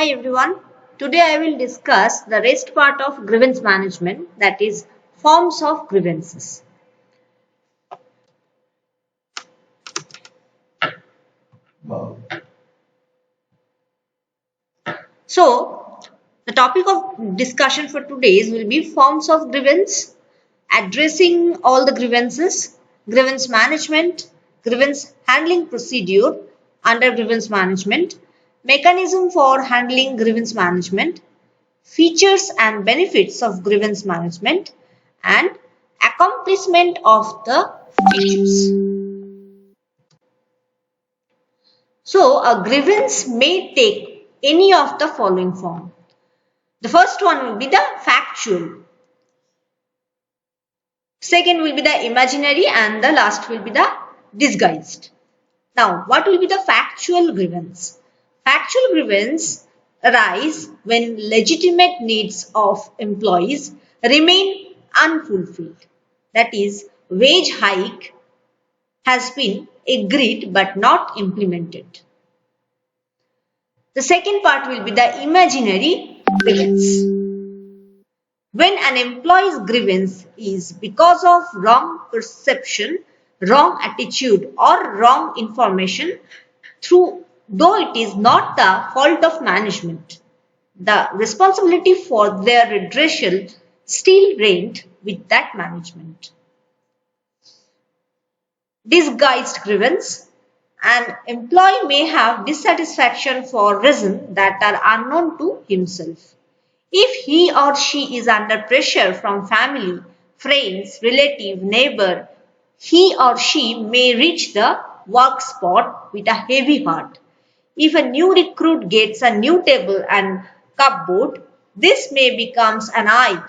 Hi everyone. Today I will discuss the rest part of grievance management, that is forms of grievances. So the topic of discussion for today's will be forms of grievance, addressing all the grievances, grievance management, grievance handling procedure under grievance management, mechanism for handling grievance management, features and benefits of grievance management, and accomplishment of the issues. So, a grievance may take any of the following form. The first one will be the factual. Second will be the imaginary, and the last will be the disguised. Now, what will be the factual grievance? Factual grievance arise when legitimate needs of employees remain unfulfilled. That is, wage hike has been agreed but not implemented. The second part will be the imaginary grievance. When an employee's grievance is because of wrong perception, wrong attitude or wrong information, though it is not the fault of management, the responsibility for their redressal still reigned with that management. Disguised grievance. An employee may have dissatisfaction for reasons that are unknown to himself. If he or she is under pressure from family, friends, relative, neighbor, he or she may reach the work spot with a heavy heart. If a new recruit gets a new table and cupboard, this may become an eye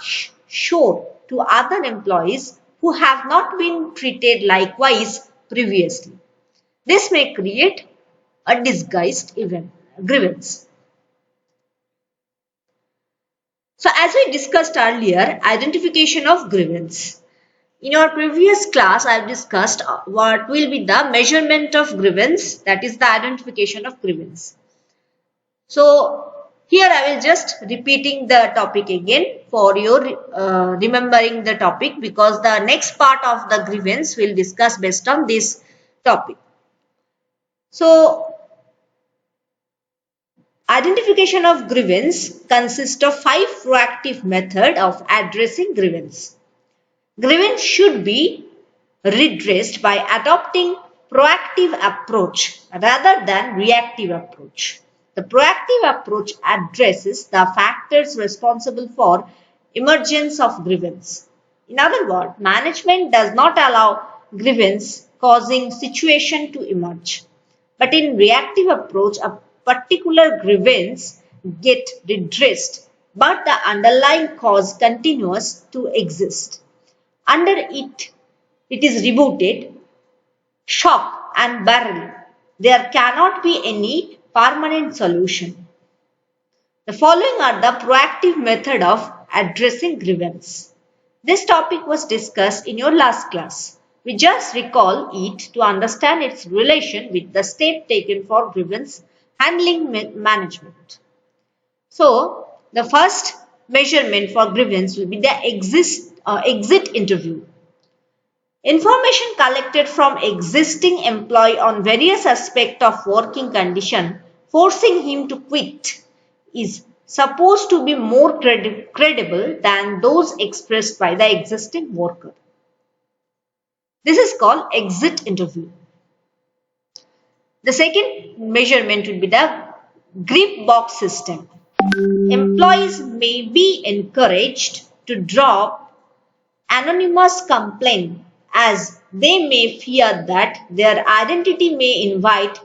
shore to other employees who have not been treated likewise previously. This may create a disguised grievance. So as we discussed earlier, identification of grievance. In our previous class, I have discussed what will be the measurement of grievance, that is the identification of grievance. So here I will just repeating the topic again for your remembering the topic, because the next part of the grievance will discuss based on this topic. So identification of grievance consists of 5 proactive methods of addressing grievance. Grievance should be redressed by adopting proactive approach rather than reactive approach. The proactive approach addresses the factors responsible for emergence of grievance. In other words, management does not allow grievance causing situation to emerge. But in reactive approach, a particular grievance get redressed, but the underlying cause continues to exist. Under it is rebooted, shock and barrel. There cannot be any permanent solution. The following are the proactive method of addressing grievance. This topic was discussed in your last class. We just recall it to understand its relation with the step taken for grievance handling management. So, the first measurement for grievance will be the exit interview. Information collected from existing employee on various aspects of working condition forcing him to quit is supposed to be more credible than those expressed by the existing worker. This is called exit interview. The second measurement will be the grip box system. Employees may be encouraged to drop anonymous complaint, as they may fear that their identity may invite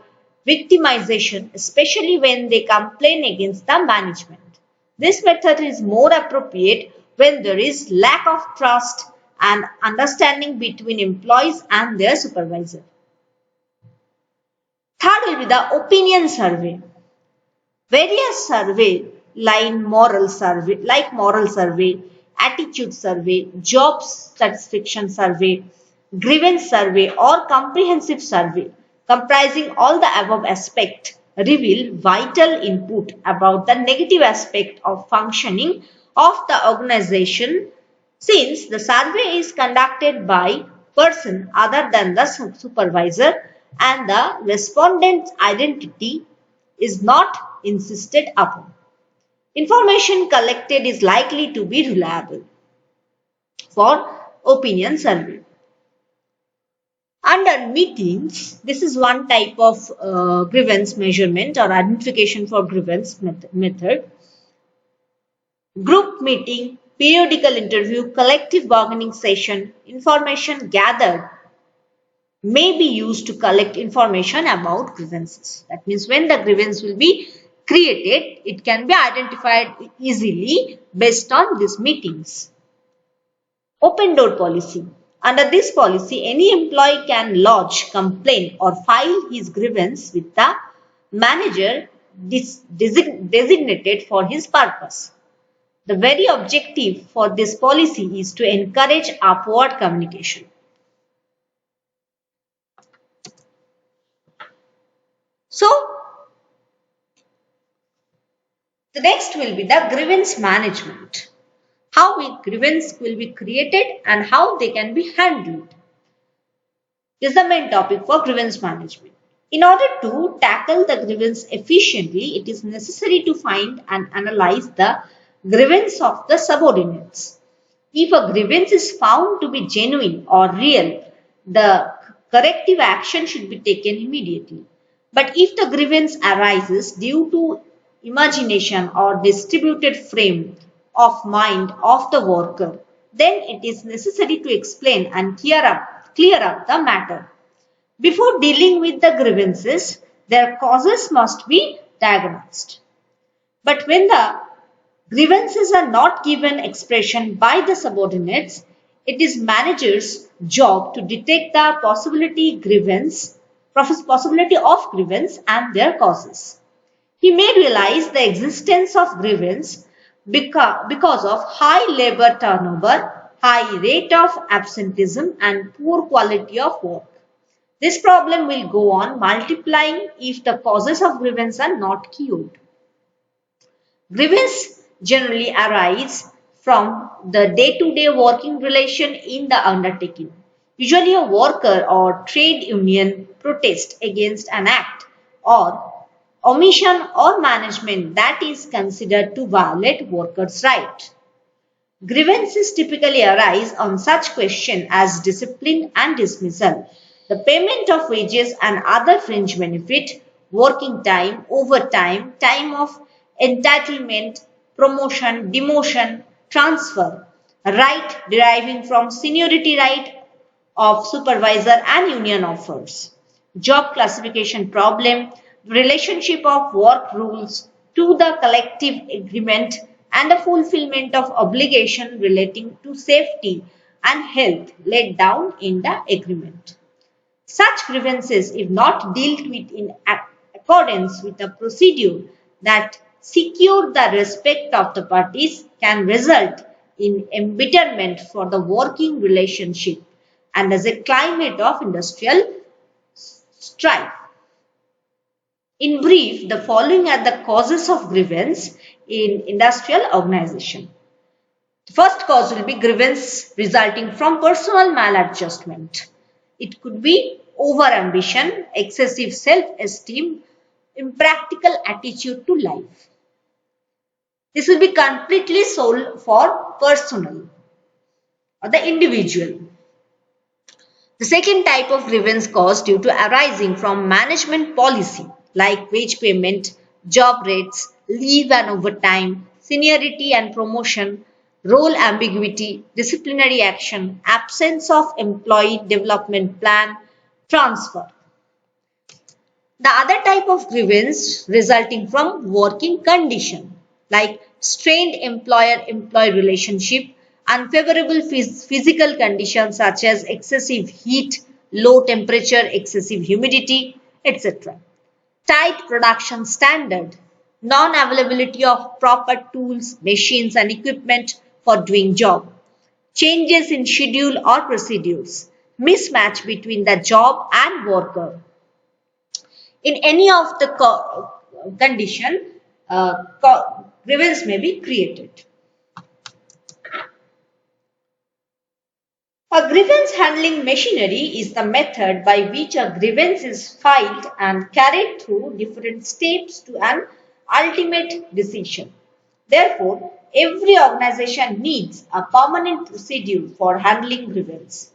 victimization, especially when they complain against the management. This method is more appropriate when there is lack of trust and understanding between employees and their supervisor. Third will be the opinion survey. Various survey like moral survey, attitude survey, job satisfaction survey, grievance survey or comprehensive survey comprising all the above aspects reveal vital input about the negative aspect of functioning of the organization, since the survey is conducted by person other than the supervisor and the respondent's identity is not insisted upon. Information collected is likely to be reliable for opinion survey. Under meetings, this is one type of grievance measurement or identification for grievance method. Group meeting, periodical interview, collective bargaining session, information gathered may be used to collect information about grievances. That means when the grievance will be created, it can be identified easily based on these meetings. Open door policy. Under this policy, any employee can lodge, complain or file his grievance with the manager designated for his purpose. The very objective for this policy is to encourage upward communication. So, the next will be the grievance management. How grievance will be created and how they can be handled is the main topic for grievance management. In order to tackle the grievance efficiently, it is necessary to find and analyze the grievance of the subordinates. If a grievance is found to be genuine or real, the corrective action should be taken immediately. But if the grievance arises due to imagination or distributed frame of mind of the worker, then it is necessary to explain and clear up the matter. Before dealing with the grievances, their causes must be diagnosed. But when the grievances are not given expression by the subordinates, it is manager's job to detect the possibility of grievance and their causes. He may realize the existence of grievance because of high labor turnover, high rate of absenteeism and poor quality of work. This problem will go on multiplying if the causes of grievance are not cured. Grievance generally arise from the day-to-day working relation in the undertaking. Usually a worker or trade union protest against an act or omission or management that is considered to violate workers' rights. Grievances typically arise on such questions as discipline and dismissal, the payment of wages and other fringe benefit, working time, overtime, time of entitlement, promotion, demotion, transfer, right deriving from seniority right of supervisor and union offers, job classification problem, relationship of work rules to the collective agreement and the fulfillment of obligation relating to safety and health laid down in the agreement. Such grievances, if not dealt with in accordance with a procedure that secure the respect of the parties, can result in embitterment for the working relationship and as a climate of industrial strife. In brief, the following are the causes of grievance in industrial organization. The first cause will be grievance resulting from personal maladjustment. It could be over-ambition, excessive self-esteem, impractical attitude to life. This will be completely sold for personal or the individual. The second type of grievance cause due to arising from management policy like wage payment, job rates, leave and overtime, seniority and promotion, role ambiguity, disciplinary action, absence of employee development plan, transfer. The other type of grievance resulting from working condition like strained employer-employee relationship, unfavorable physical conditions such as excessive heat, low temperature, excessive humidity, etc. Tight production standard, non-availability of proper tools, machines and equipment for doing job, changes in schedule or procedures, mismatch between the job and worker. In any of the condition, grievance may be created. A grievance handling machinery is the method by which a grievance is filed and carried through different steps to an ultimate decision. Therefore, every organization needs a permanent procedure for handling grievance.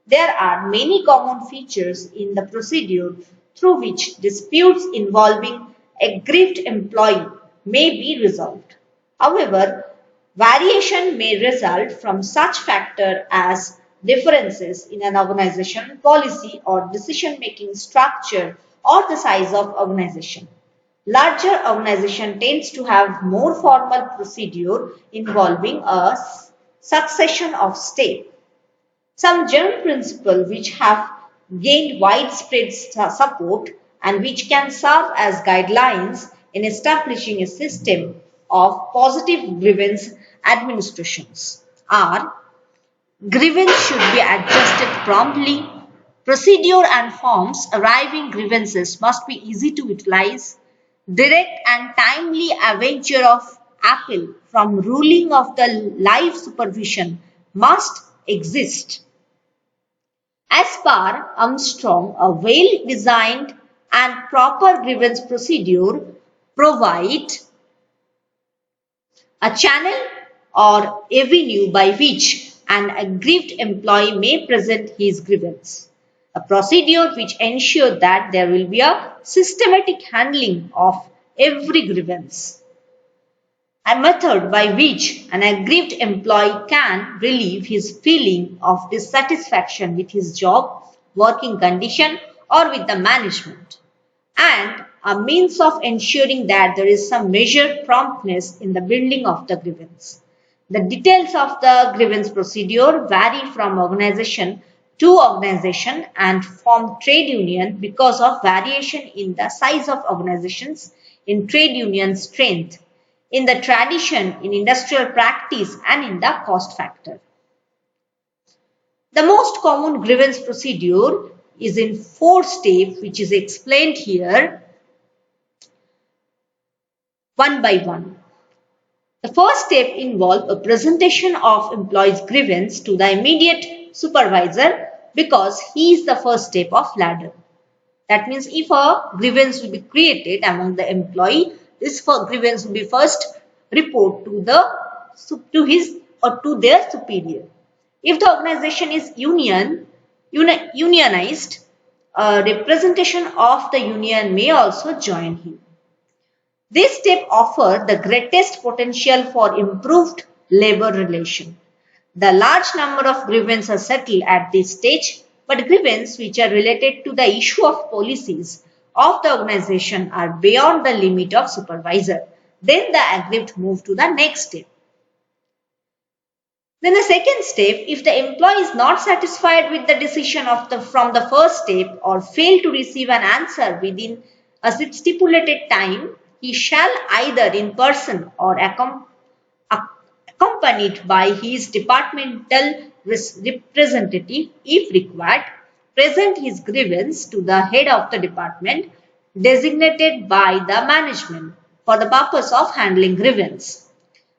There are many common features in the procedure through which disputes involving a grieved employee may be resolved. However, variation may result from such factors as differences in an organization policy or decision-making structure or the size of organization. Larger organization tends to have more formal procedure involving a succession of steps. Some general principles which have gained widespread support and which can serve as guidelines in establishing a system of positive grievance administrations are: grievance should be adjusted promptly. Procedure and forms arriving grievances must be easy to utilize. Direct and timely adventure of appeal from ruling of the live supervision must exist. As per Armstrong, a well-designed and proper grievance procedure provide a channel or avenue by which an aggrieved employee may present his grievance. A procedure which ensures that there will be a systematic handling of every grievance. A method by which an aggrieved employee can relieve his feeling of dissatisfaction with his job, working condition, or with the management, and a means of ensuring that there is some measured promptness in the building of the grievance. The details of the grievance procedure vary from organization to organization and from trade union because of variation in the size of organizations, in trade union strength, in the tradition, in industrial practice, and in the cost factor. The most common grievance procedure is in 4 steps, which is explained here one by one. The first step involves a presentation of employee's grievance to the immediate supervisor because he is the first step of ladder. That means if a grievance will be created among the employee, this grievance will be first report to his or to their superior. If the organization is unionized, a representation of the union may also join him. This step offers the greatest potential for improved labor relation. The large number of grievances are settled at this stage, but grievances which are related to the issue of policies of the organization are beyond the limit of supervisor. Then the aggrieved move to the next step. Then the second step, if the employee is not satisfied with the decision from the first step or fail to receive an answer within a stipulated time, he shall either in person or accompanied by his departmental representative, if required, present his grievance to the head of the department designated by the management for the purpose of handling grievance.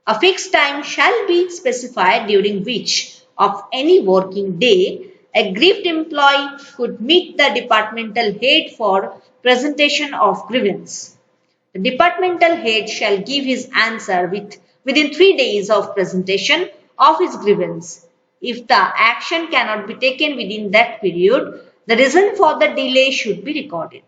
A fixed time shall be specified during which of any working day a grieved employee could meet the departmental head for presentation of grievance. The departmental head shall give his answer within 3 days of presentation of his grievance. If the action cannot be taken within that period, the reason for the delay should be recorded.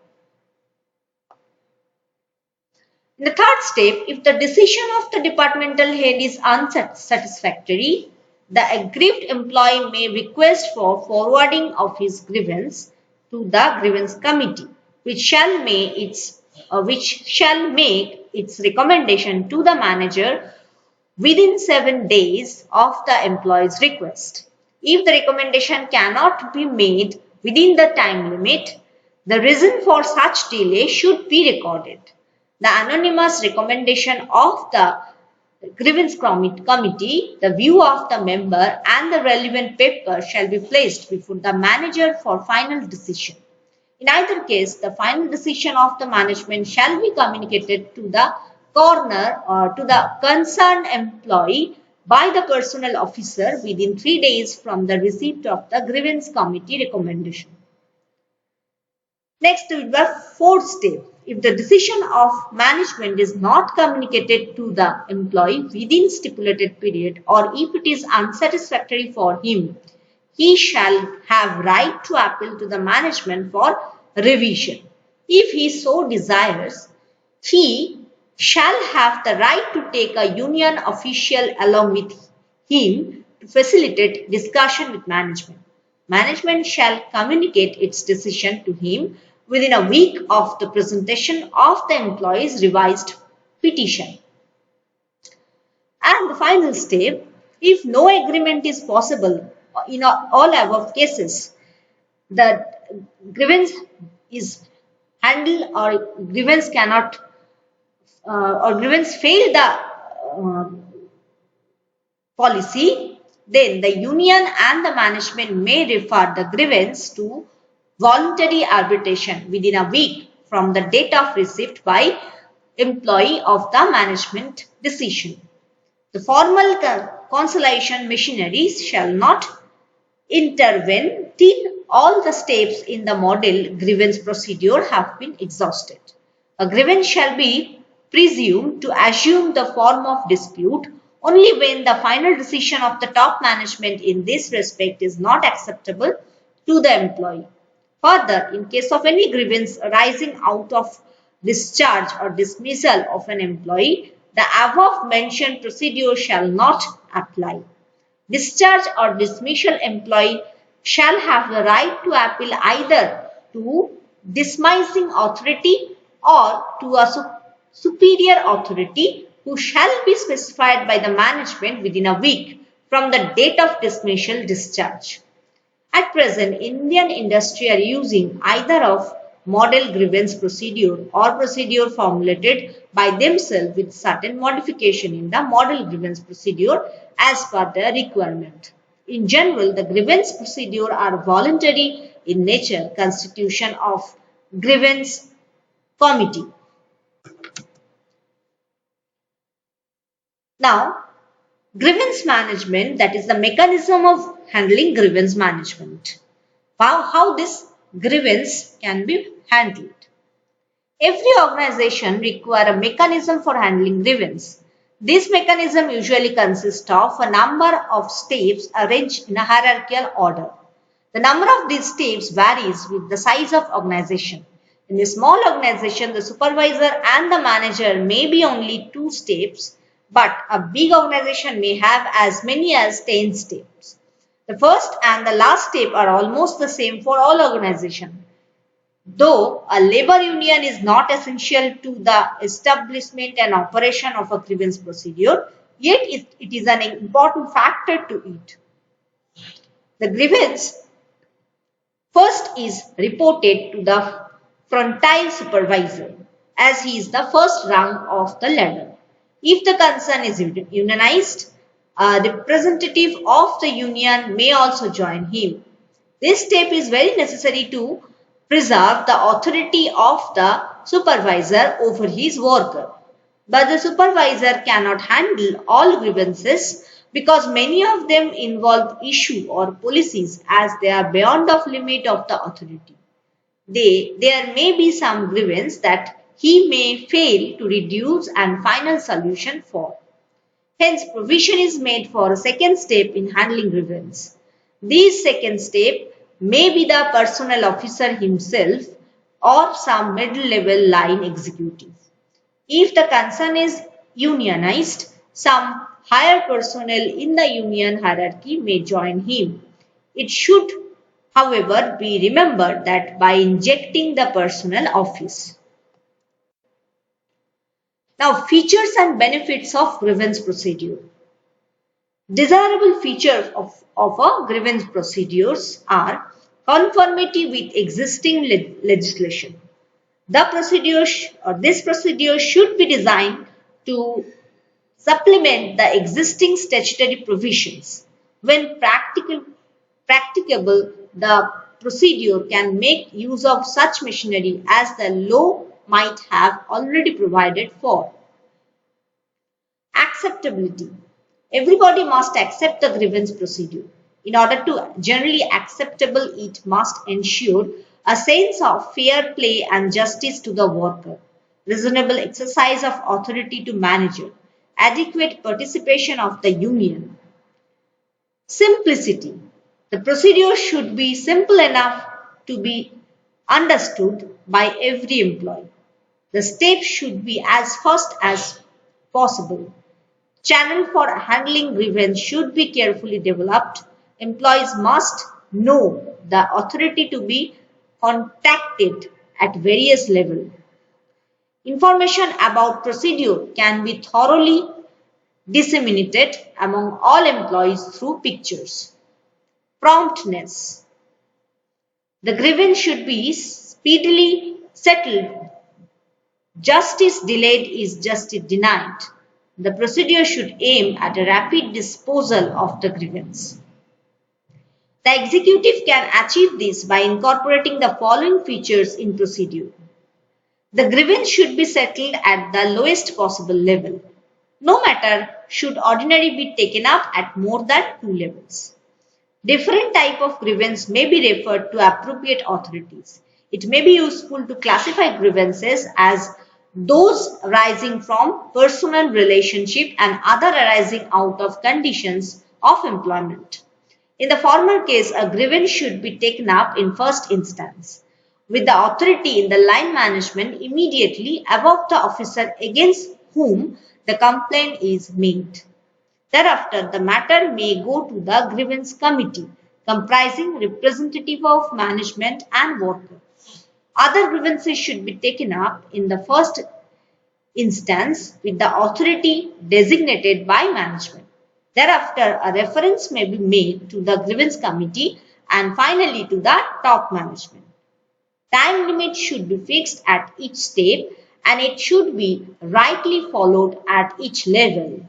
In the third step, if the decision of the departmental head is unsatisfactory, the aggrieved employee may request for forwarding of his grievance to the grievance committee, which shall make its recommendation to the manager within 7 days of the employee's request. If the recommendation cannot be made within the time limit, the reason for such delay should be recorded. The anonymous recommendation of the grievance committee, the view of the member, and the relevant paper shall be placed before the manager for final decision. In either case, the final decision of the management shall be communicated to the corner or to the concerned employee by the personnel officer within 3 days from the receipt of the grievance committee recommendation. Next, the fourth step. If the decision of management is not communicated to the employee within stipulated period, or if it is unsatisfactory for him, he shall have right to appeal to the management for revision. If he so desires, he shall have the right to take a union official along with him to facilitate discussion with management. Management shall communicate its decision to him within a week of the presentation of the employee's revised petition. And the final step, if no agreement is possible in all above cases, the grievance is handled or grievance cannot or grievance failed the policy, then the union and the management may refer the grievance to voluntary arbitration within a week from the date of receipt by employee of the management decision. The formal conciliation machineries shall not intervene till all the steps in the model grievance procedure have been exhausted. A grievance shall be presumed to assume the form of dispute only when the final decision of the top management in this respect is not acceptable to the employee. Further, in case of any grievance arising out of discharge or dismissal of an employee, the above mentioned procedure shall not apply. Discharge or dismissal employee shall have the right to appeal either to dismissing authority or to a superior authority who shall be specified by the management within a week from the date of dismissal discharge. At present, Indian industry are using either of model grievance procedure or procedure formulated by themselves with certain modification in the model grievance procedure as per their requirement. In general, the grievance procedure are voluntary in nature, constitution of grievance committee. Now, grievance management, that is the mechanism of handling grievance management. How this grievance can be handled. Every organization requires a mechanism for handling grievance. This mechanism usually consists of a number of steps arranged in a hierarchical order. The number of these steps varies with the size of organization. In a small organization, the supervisor and the manager may be only 2 steps, but a big organization may have as many as 10 steps. The first and the last step are almost the same for all organizations. Though a labor union is not essential to the establishment and operation of a grievance procedure, yet it is an important factor to it. The grievance first is reported to the frontline supervisor, as he is the first rung of the ladder. If the concern is unionized, a representative of the union may also join him. This step is very necessary to preserve the authority of the supervisor over his worker. But the supervisor cannot handle all grievances because many of them involve issue or policies as they are beyond the limit of the authority. There may be some grievance that he may fail to reduce and final solution for. Hence, provision is made for a second step in handling grievance. This second step may be the personnel officer himself or some middle-level line executive. If the concern is unionized, some higher personnel in the union hierarchy may join him. It should, however, be remembered that by injecting the personnel office. Now, features and benefits of grievance procedure. Desirable features of a grievance procedures are conformity with existing legislation. This procedure should be designed to supplement the existing statutory provisions. When practicable, the procedure can make use of such machinery as the law might have already provided for. Acceptability. Everybody must accept the grievance procedure. In order to generally acceptable, it must ensure a sense of fair play and justice to the worker, reasonable exercise of authority to manager, adequate participation of the union. Simplicity. The procedure should be simple enough to be understood by every employee. The steps should be as fast as possible. Channel for handling grievance should be carefully developed. Employees must know the authority to be contacted at various levels. Information about procedure can be thoroughly disseminated among all employees through pictures. Promptness. The grievance should be speedily settled. Justice delayed is justice denied. The procedure should aim at a rapid disposal of the grievance. The executive can achieve this by incorporating the following features in procedure. The grievance should be settled at the lowest possible level. No matter should ordinarily be taken up at more than 2 levels. Different type of grievance may be referred to appropriate authorities. It may be useful to classify grievances as those arising from personal relationship and other arising out of conditions of employment. In the former case, a grievance should be taken up in first instance with the authority in the line management immediately above the officer against whom the complaint is made. Thereafter, the matter may go to the grievance committee comprising representative of management and worker. Other grievances should be taken up in the first instance with the authority designated by management. Thereafter, a reference may be made to the grievance committee and finally to the top management. Time limit should be fixed at each step and it should be rightly followed at each level.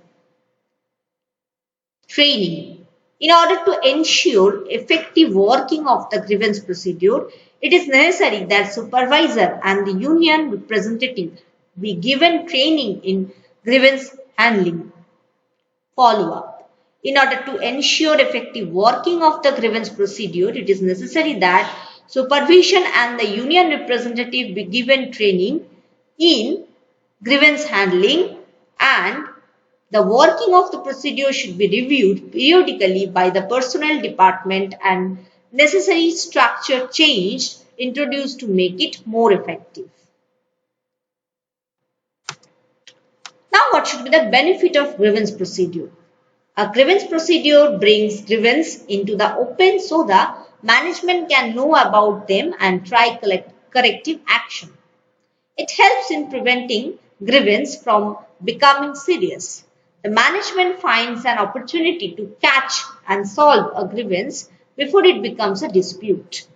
Training. In order to ensure effective working of the grievance procedure, it is necessary that supervisor and the union representative be given training in grievance handling. Follow-up. In order to ensure effective working of the grievance procedure, it is necessary that supervision and the union representative be given training in grievance handling, and the working of the procedure should be reviewed periodically by the personnel department and necessary structure changed introduced to make it more effective. Now, what should be the benefit of grievance procedure? A grievance procedure brings grievance into the open so the management can know about them and try corrective action. It helps in preventing grievance from becoming serious. The management finds an opportunity to catch and solve a grievance before it becomes a dispute.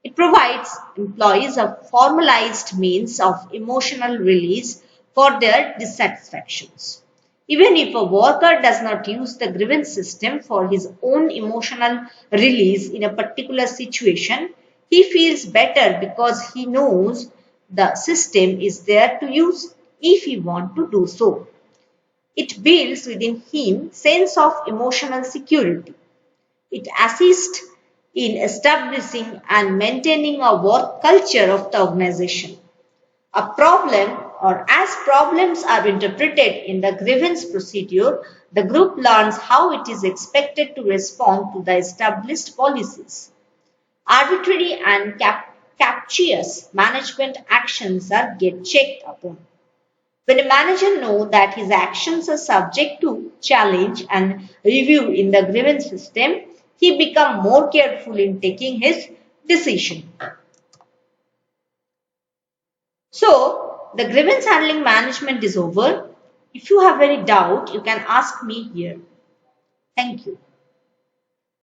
It provides employees a formalized means of emotional release for their dissatisfactions. Even if a worker does not use the grievance system for his own emotional release in a particular situation, he feels better because he knows the system is there to use if he wants to do so. It builds within him sense of emotional security. It assists in establishing and maintaining a work culture of the organization. A problem, or as problems are interpreted in the grievance procedure, the group learns how it is expected to respond to the established policies. Arbitrary and captious management actions are get checked upon. When a manager knows that his actions are subject to challenge and review in the grievance system, he becomes more careful in taking his decision. So, the grievance handling management is over. If you have any doubt, you can ask me here. Thank you.